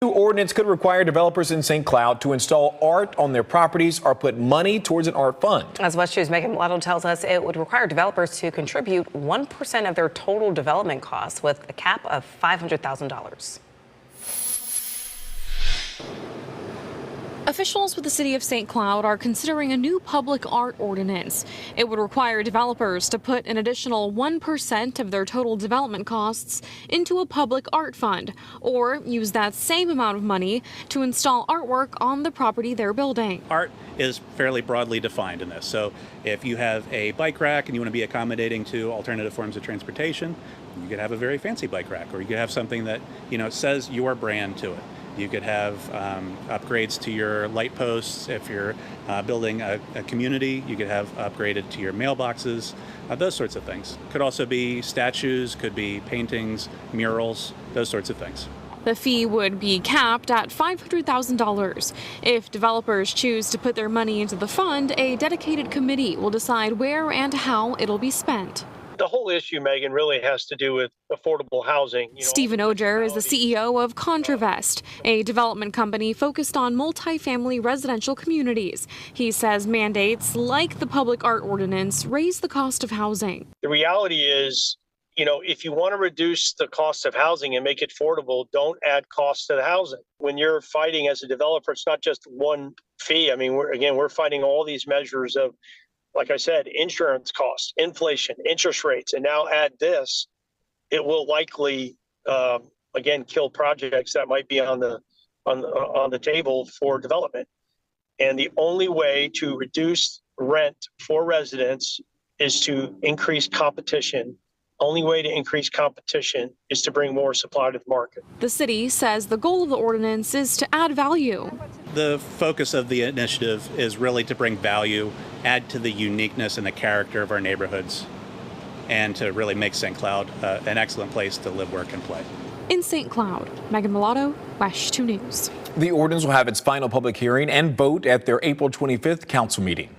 New ordinance could require developers in St. Cloud to install art on their properties or put money towards an art fund. As West 2's Megan Mulatto tells us, it would require developers to contribute 1% of their total development costs with a cap of $500,000. Officials with the city of St. Cloud are considering a new public art ordinance. It would require developers to put an additional 1% of their total development costs into a public art fund, or use that same amount of money to install artwork on the property they're building. Art is fairly broadly defined in this. So if you have a bike rack and you want to be accommodating to alternative forms of transportation, you could have a very fancy bike rack, or you could have something that, says your brand to it. You could have upgrades to your light posts. If you're building a community, you could have upgraded to your mailboxes, those sorts of things. Could also be statues, could be paintings, murals, those sorts of things. The fee would be capped at $500,000. If developers choose to put their money into the fund, a dedicated committee will decide where and how it'll be spent. The whole issue, Megan, really has to do with affordable housing. Stephen Oger is the CEO of ContraVest, a development company focused on multifamily residential communities. He says mandates like the public art ordinance raise the cost of housing. The reality is, if you want to reduce the cost of housing and make it affordable, don't add costs to the housing. When you're fighting as a developer, it's not just one fee. I mean, we're fighting all these measures of, like I said, insurance costs, inflation, interest rates, and now add this, it will likely, kill projects that might be on the table for development. And the only way to reduce rent for residents is to increase competition. Only way to increase competition is to bring more supply to the market. The city says the goal of the ordinance is to add value. The focus of the initiative is really to bring value, add to the uniqueness and the character of our neighborhoods, and to really make St. Cloud an excellent place to live, work, and play. In St. Cloud, Megan Mulatto, WESH 2 News. The ordinance will have its final public hearing and vote at their April 25th council meeting.